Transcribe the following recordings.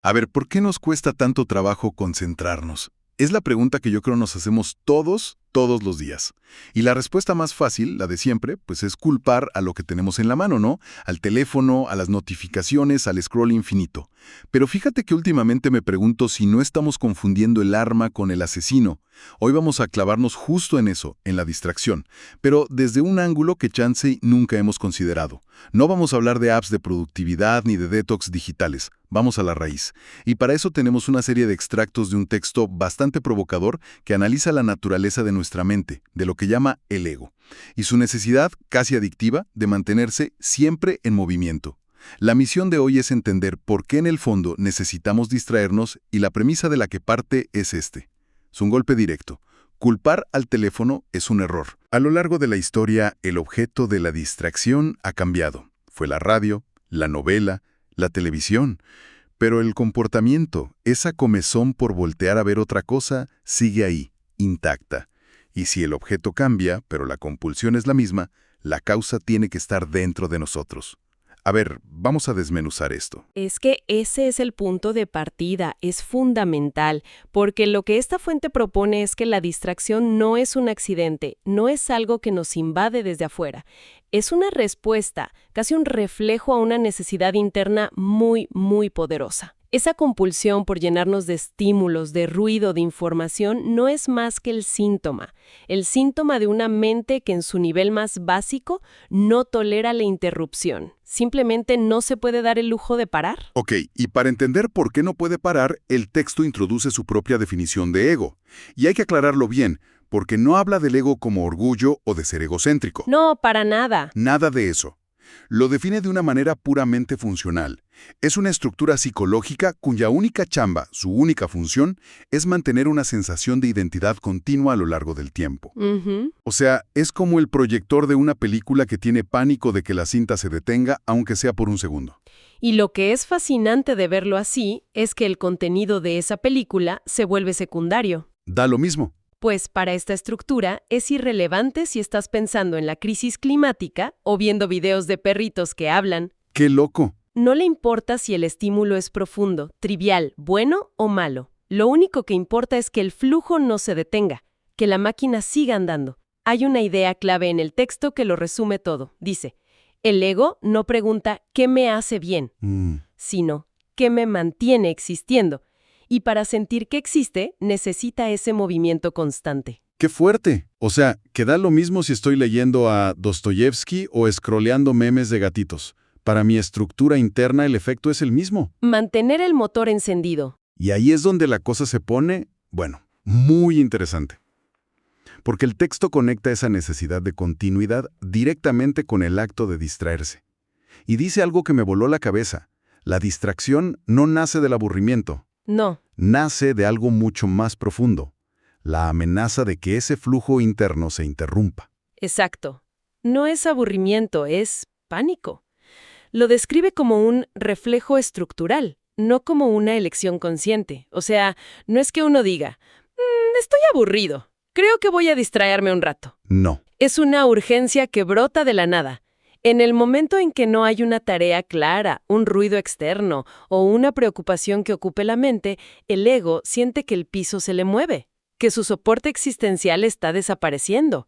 A ver, ¿por qué nos cuesta tanto trabajo concentrarnos? Es la pregunta que yo creo nos hacemos todos los días. Y la respuesta más fácil, la de siempre, pues es culpar a lo que tenemos en la mano, ¿no? Al teléfono, a las notificaciones, al scroll infinito. Pero fíjate que últimamente me pregunto si no estamos confundiendo el arma con el asesino. Hoy vamos a clavarnos justo en eso, en la distracción, pero desde un ángulo que chance nunca hemos considerado. No vamos a hablar de apps de productividad ni de detox digitales. Vamos a la raíz. Y para eso tenemos una serie de extractos de un texto bastante provocador que analiza la naturaleza de nuestra mente, de lo que llama el ego, y su necesidad, casi adictiva, de mantenerse siempre en movimiento. La misión de hoy es entender por qué en el fondo necesitamos distraernos y la premisa de la que parte es este. Es un golpe directo. Culpar al teléfono es un error. A lo largo de la historia, el objeto de la distracción ha cambiado. Fue la radio, la novela, la televisión. Pero el comportamiento, esa comezón por voltear a ver otra cosa, sigue ahí, intacta. Y si el objeto cambia, pero la compulsión es la misma, la causa tiene que estar dentro de nosotros. A ver, vamos a desmenuzar esto. Es que ese es el punto de partida, es fundamental, porque lo que esta fuente propone es que la distracción no es un accidente, no es algo que nos invade desde afuera. Es una respuesta, casi un reflejo a una necesidad interna muy poderosa. Esa compulsión por llenarnos de estímulos, de ruido, de información, no es más que el síntoma de una mente que en su nivel más básico no tolera la interrupción. Simplemente no se puede dar el lujo de parar. Ok, y para entender por qué no puede parar, el texto introduce su propia definición de ego. Y hay que aclararlo bien, porque no habla del ego como orgullo o de ser egocéntrico. No, para nada. Nada de eso. Lo define de una manera puramente funcional. Es una estructura psicológica cuya única chamba, su única función, es mantener una sensación de identidad continua a lo largo del tiempo. O sea, es como el proyector de una película que tiene pánico de que la cinta se detenga, aunque sea por un segundo. Y lo que es fascinante de verlo así es que el contenido de esa película se vuelve secundario. Da lo mismo. Pues para esta estructura es irrelevante si estás pensando en la crisis climática o viendo videos de perritos que hablan. ¡Qué loco! No le importa si el estímulo es profundo, trivial, bueno o malo. Lo único que importa es que el flujo no se detenga, que la máquina siga andando. Hay una idea clave en el texto que lo resume todo. Dice, el ego no pregunta ¿qué me hace bien?, sino ¿qué me mantiene existiendo? Y para sentir que existe, necesita ese movimiento constante. ¡Qué fuerte! O sea, que da lo mismo si estoy leyendo a Dostoyevsky o scrolleando memes de gatitos. Para mi estructura interna el efecto es el mismo. Mantener el motor encendido. Y ahí es donde la cosa se pone, bueno, muy interesante. Porque el texto conecta esa necesidad de continuidad directamente con el acto de distraerse. Y dice algo que me voló la cabeza. La distracción no nace del aburrimiento. No. Nace de algo mucho más profundo, la amenaza de que ese flujo interno se interrumpa. Exacto. No es aburrimiento, es pánico. Lo describe como un reflejo estructural, no como una elección consciente. O sea, no es que uno diga, estoy aburrido, creo que voy a distraerme un rato. No. Es una urgencia que brota de la nada. En el momento en que no hay una tarea clara, un ruido externo o una preocupación que ocupe la mente, el ego siente que el piso se le mueve, que su soporte existencial está desapareciendo.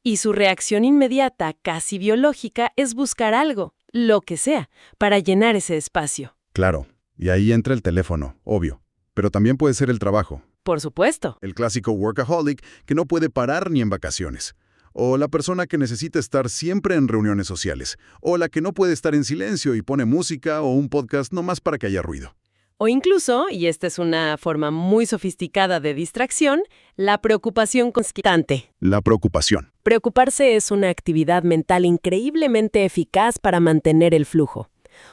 Y su reacción inmediata, casi biológica, es buscar algo, lo que sea, para llenar ese espacio. Claro, y ahí entra el teléfono, obvio. Pero también puede ser el trabajo. Por supuesto. El clásico workaholic que no puede parar ni en vacaciones. O la persona que necesita estar siempre en reuniones sociales. O la que no puede estar en silencio y pone música o un podcast nomás para que haya ruido. O incluso, y esta es una forma muy sofisticada de distracción, la preocupación constante. La preocupación. Preocuparse es una actividad mental increíblemente eficaz para mantener el flujo.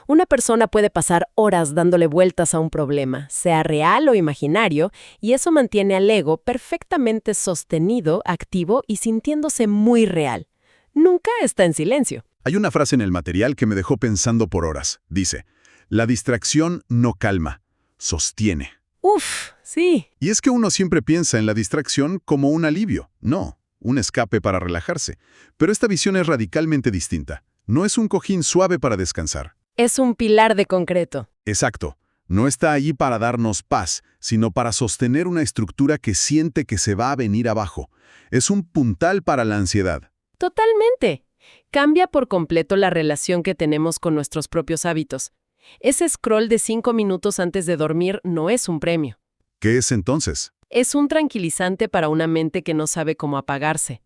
Una persona puede pasar horas dándole vueltas a un problema, sea real o imaginario, y eso mantiene al ego perfectamente sostenido, activo y sintiéndose muy real. Nunca está en silencio. Hay una frase en el material que me dejó pensando por horas. Dice, la distracción no calma, sostiene. Uf, sí. Y es que uno siempre piensa en la distracción como un alivio. No, un escape para relajarse. Pero esta visión es radicalmente distinta. No es un cojín suave para descansar. Es un pilar de concreto. Exacto. No está allí para darnos paz, sino para sostener una estructura que siente que se va a venir abajo. Es un puntal para la ansiedad. Totalmente. Cambia por completo la relación que tenemos con nuestros propios hábitos. Ese scroll de 5 minutos antes de dormir no es un premio. ¿Qué es entonces? Es un tranquilizante para una mente que no sabe cómo apagarse.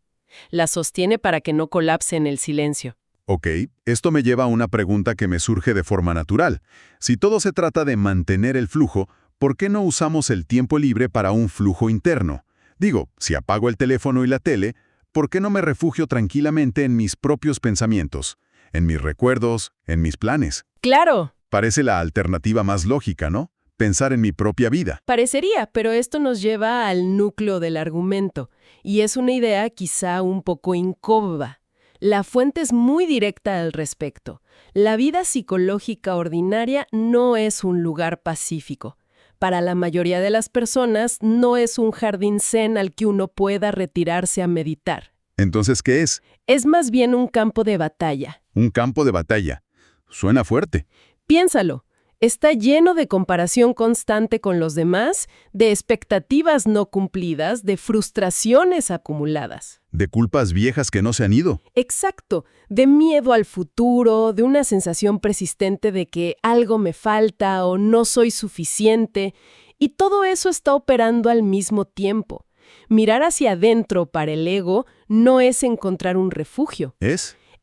La sostiene para que no colapse en el silencio. Ok, esto me lleva a una pregunta que me surge de forma natural. Si todo se trata de mantener el flujo, ¿por qué no usamos el tiempo libre para un flujo interno? Digo, si apago el teléfono y la tele, ¿por qué no me refugio tranquilamente en mis propios pensamientos, en mis recuerdos, en mis planes? ¡Claro! Parece la alternativa más lógica, ¿no? Pensar en mi propia vida. Parecería, pero esto nos lleva al núcleo del argumento, y es una idea quizá un poco incómoda. La fuente es muy directa al respecto. La vida psicológica ordinaria no es un lugar pacífico. Para la mayoría de las personas, no es un jardín zen al que uno pueda retirarse a meditar. Entonces, ¿qué es? Es más bien un campo de batalla. Un campo de batalla. Suena fuerte. Piénsalo. Está lleno de comparación constante con los demás, de expectativas no cumplidas, de frustraciones acumuladas. De culpas viejas que no se han ido. Exacto, de miedo al futuro, de una sensación persistente de que algo me falta o no soy suficiente, y todo eso está operando al mismo tiempo. Mirar hacia adentro para el ego no es encontrar un refugio.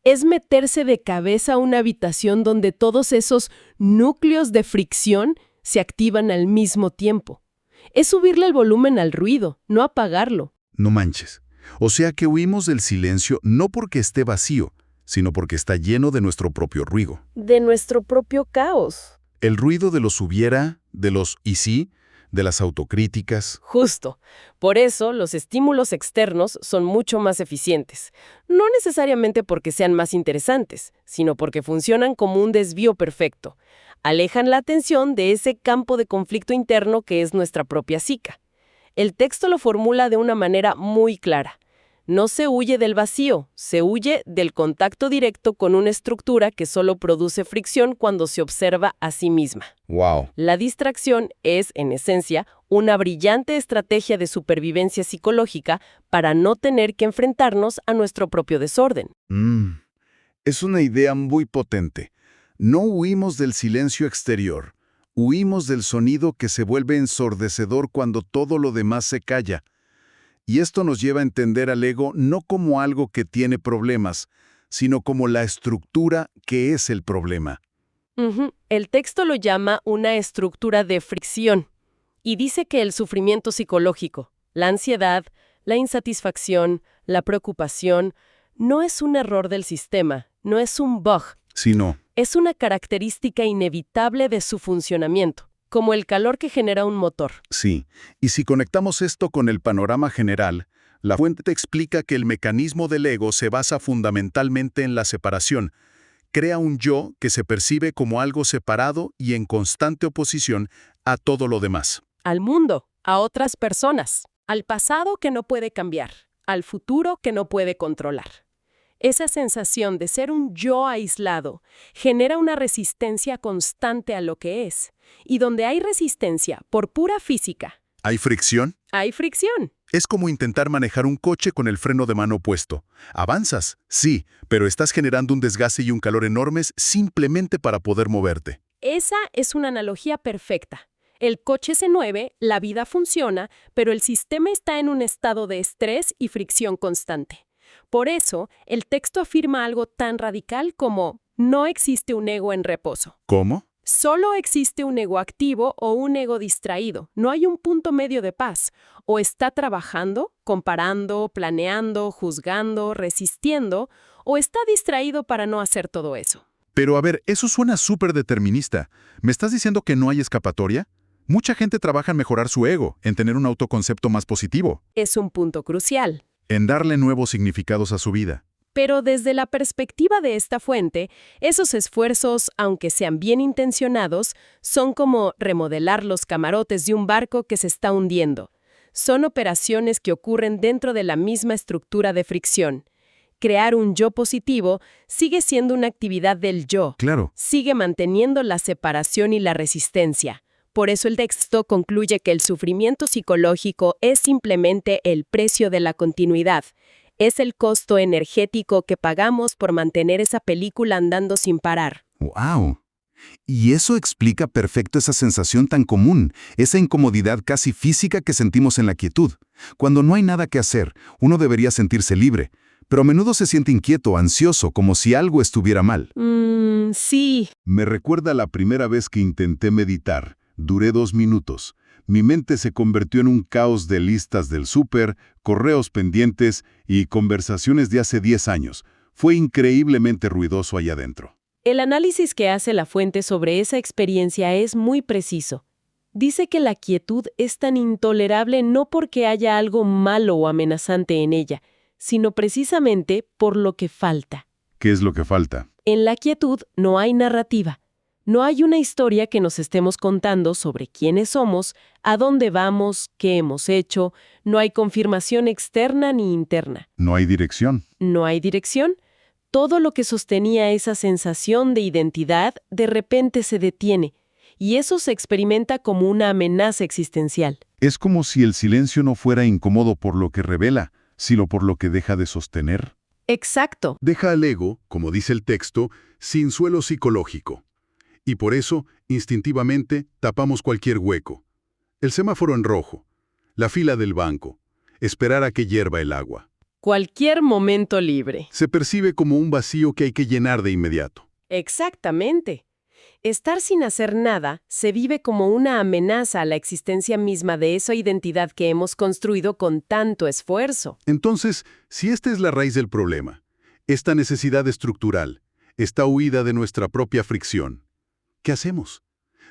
Es meterse de cabeza a una habitación donde todos esos núcleos de fricción se activan al mismo tiempo. Es subirle el volumen al ruido, no apagarlo. No manches. O sea que huimos del silencio no porque esté vacío, sino porque está lleno de nuestro propio ruido. De nuestro propio caos. El ruido de los hubiera, de los y sí, de las autocríticas. Justo. Por eso, los estímulos externos son mucho más eficientes. No necesariamente porque sean más interesantes, sino porque funcionan como un desvío perfecto. Alejan la atención de ese campo de conflicto interno que es nuestra propia psica. El texto lo formula de una manera muy clara. No se huye del vacío, se huye del contacto directo con una estructura que solo produce fricción cuando se observa a sí misma. ¡Wow! La distracción es, en esencia, una brillante estrategia de supervivencia psicológica para no tener que enfrentarnos a nuestro propio desorden. Es una idea muy potente. No huimos del silencio exterior, huimos del sonido que se vuelve ensordecedor cuando todo lo demás se calla. Y esto nos lleva a entender al ego no como algo que tiene problemas, sino como la estructura que es el problema. El texto lo llama una estructura de fricción y dice que el sufrimiento psicológico, la ansiedad, la insatisfacción, la preocupación, no es un error del sistema, no es un bug. Sino, es una característica inevitable de su funcionamiento, como el calor que genera un motor. Sí, y si conectamos esto con el panorama general, la fuente explica que el mecanismo del ego se basa fundamentalmente en la separación. Crea un yo que se percibe como algo separado y en constante oposición a todo lo demás. Al mundo, a otras personas, al pasado que no puede cambiar, al futuro que no puede controlar. Esa sensación de ser un yo aislado genera una resistencia constante a lo que es. Y donde hay resistencia por pura física, ¿hay fricción? hay fricción. Es como intentar manejar un coche con el freno de mano puesto. Avanzas, sí, pero estás generando un desgaste y un calor enormes simplemente para poder moverte. Esa es una analogía perfecta. El coche se mueve, la vida funciona, pero el sistema está en un estado de estrés y fricción constante. Por eso, el texto afirma algo tan radical como no existe un ego en reposo. ¿Cómo? Solo existe un ego activo o un ego distraído. No hay un punto medio de paz. O está trabajando, comparando, planeando, juzgando, resistiendo, o está distraído para no hacer todo eso. Pero a ver, eso suena súper determinista. ¿Me estás diciendo que no hay escapatoria? Mucha gente trabaja en mejorar su ego, en tener un autoconcepto más positivo. Es un punto crucial. En darle nuevos significados a su vida. Pero desde la perspectiva de esta fuente, esos esfuerzos, aunque sean bien intencionados, son como remodelar los camarotes de un barco que se está hundiendo. Son operaciones que ocurren dentro de la misma estructura de fricción. Crear un yo positivo sigue siendo una actividad del yo. Claro. Sigue manteniendo la separación y la resistencia. Por eso el texto concluye que el sufrimiento psicológico es simplemente el precio de la continuidad. Es el costo energético que pagamos por mantener esa película andando sin parar. ¡Wow! Y eso explica perfecto esa sensación tan común, esa incomodidad casi física que sentimos en la quietud. Cuando no hay nada que hacer, uno debería sentirse libre, pero a menudo se siente inquieto, ansioso, como si algo estuviera mal. Sí. Me recuerda la primera vez que intenté meditar. Duré 2 minutos. Mi mente se convirtió en un caos de listas del súper, correos pendientes y conversaciones de hace 10 años. Fue increíblemente ruidoso allá adentro. El análisis que hace La Fuente sobre esa experiencia es muy preciso. Dice que la quietud es tan intolerable no porque haya algo malo o amenazante en ella, sino precisamente por lo que falta. ¿Qué es lo que falta? En la quietud no hay narrativa. No hay una historia que nos estemos contando sobre quiénes somos, a dónde vamos, qué hemos hecho. No hay confirmación externa ni interna. No hay dirección. No hay dirección. Todo lo que sostenía esa sensación de identidad de repente se detiene, y eso se experimenta como una amenaza existencial. Es como si el silencio no fuera incómodo por lo que revela, sino por lo que deja de sostener. Exacto. Deja al ego, como dice el texto, sin suelo psicológico. Y por eso, instintivamente, tapamos cualquier hueco. El semáforo en rojo, la fila del banco, esperar a que hierva el agua. Cualquier momento libre. Se percibe como un vacío que hay que llenar de inmediato. Exactamente. Estar sin hacer nada se vive como una amenaza a la existencia misma de esa identidad que hemos construido con tanto esfuerzo. Entonces, si esta es la raíz del problema, esta necesidad estructural, esta huida de nuestra propia fricción, ¿qué hacemos?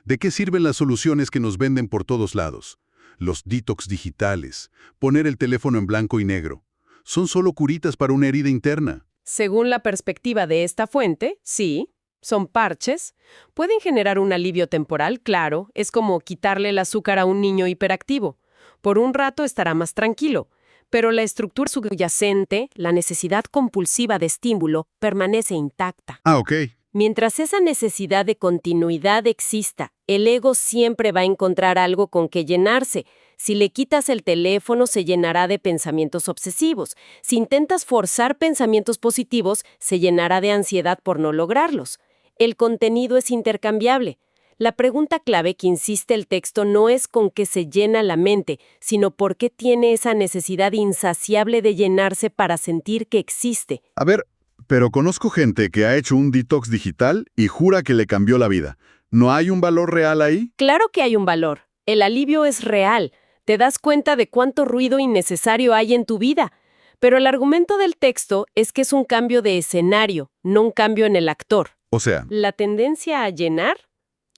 ¿De qué sirven las soluciones que nos venden por todos lados? Los detox digitales, poner el teléfono en blanco y negro. Son solo curitas para una herida interna. Según la perspectiva de esta fuente, sí, son parches. Pueden generar un alivio temporal, claro, es como quitarle el azúcar a un niño hiperactivo. Por un rato estará más tranquilo, pero la estructura subyacente, la necesidad compulsiva de estímulo, permanece intacta. Ok. Mientras esa necesidad de continuidad exista, el ego siempre va a encontrar algo con que llenarse. Si le quitas el teléfono, se llenará de pensamientos obsesivos. Si intentas forzar pensamientos positivos, se llenará de ansiedad por no lograrlos. El contenido es intercambiable. La pregunta clave que insiste el texto no es con qué se llena la mente, sino por qué tiene esa necesidad insaciable de llenarse para sentir que existe. A ver, pero conozco gente que ha hecho un detox digital y jura que le cambió la vida. ¿No hay un valor real ahí? Claro que hay un valor. El alivio es real. Te das cuenta de cuánto ruido innecesario hay en tu vida. Pero el argumento del texto es que es un cambio de escenario, no un cambio en el actor. O sea, ¿La tendencia a llenar?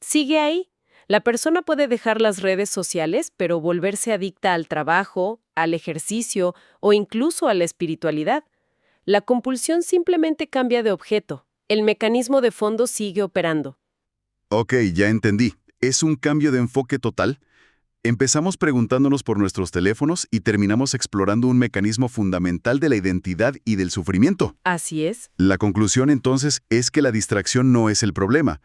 Sigue ahí. La persona puede dejar las redes sociales, pero volverse adicta al trabajo, al ejercicio o incluso a la espiritualidad. La compulsión simplemente cambia de objeto. El mecanismo de fondo sigue operando. ok, ya entendí. ¿Es un cambio de enfoque total? Empezamos preguntándonos por nuestros teléfonos y terminamos explorando un mecanismo fundamental de la identidad y del sufrimiento. Así es. La conclusión entonces es que la distracción no es el problema.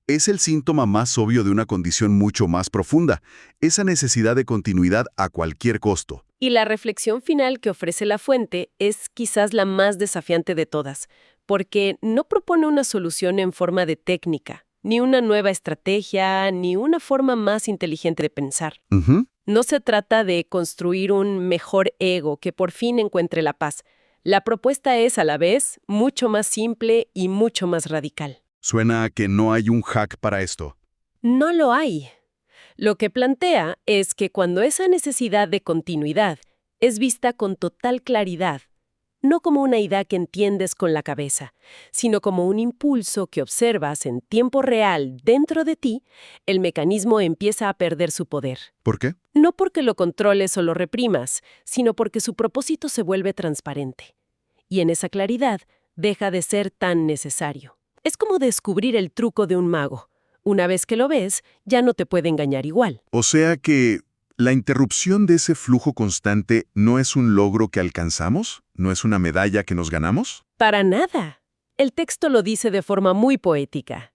Es el síntoma más obvio de una condición mucho más profunda, esa necesidad de continuidad a cualquier costo. Y la reflexión final que ofrece La Fuente es quizás la más desafiante de todas, porque no propone una solución en forma de técnica, ni una nueva estrategia, ni una forma más inteligente de pensar. No se trata de construir un mejor ego que por fin encuentre la paz. La propuesta es, a la vez, mucho más simple y mucho más radical. Suena a que no hay un hack para esto. No lo hay. Lo que plantea es que cuando esa necesidad de continuidad es vista con total claridad, no como una idea que entiendes con la cabeza, sino como un impulso que observas en tiempo real dentro de ti, el mecanismo empieza a perder su poder. ¿Por qué? No porque lo controles o lo reprimas, sino porque su propósito se vuelve transparente. Y en esa claridad deja de ser tan necesario. Es como descubrir el truco de un mago. Una vez que lo ves, ya no te puede engañar igual. O sea que la interrupción de ese flujo constante no es un logro que alcanzamos, no es una medalla que nos ganamos. Para nada. El texto lo dice de forma muy poética.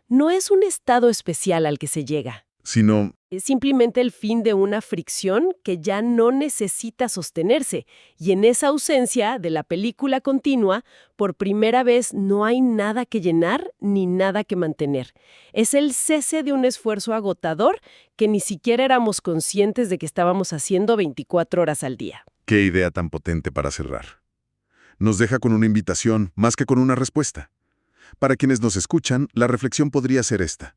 No es un estado especial al que se llega. sino Es simplemente el fin de una fricción que ya no necesita sostenerse, y en esa ausencia de la película continua, por primera vez no hay nada que llenar ni nada que mantener. Es el cese de un esfuerzo agotador que ni siquiera éramos conscientes de que estábamos haciendo 24 horas al día. qué idea tan potente para cerrar. Nos deja con una invitación más que con una respuesta. Para quienes nos escuchan, la reflexión podría ser esta.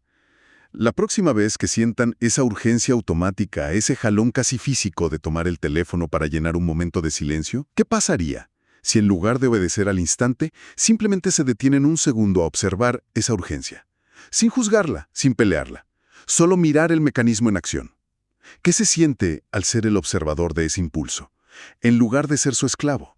La próxima vez que sientan esa urgencia automática, ese jalón casi físico de tomar el teléfono para llenar un momento de silencio, ¿qué pasaría si en lugar de obedecer al instante, simplemente se detienen un segundo a observar esa urgencia? Sin juzgarla, sin pelearla. Solo mirar el mecanismo en acción. ¿Qué se siente al ser el observador de ese impulso, en lugar de ser su esclavo?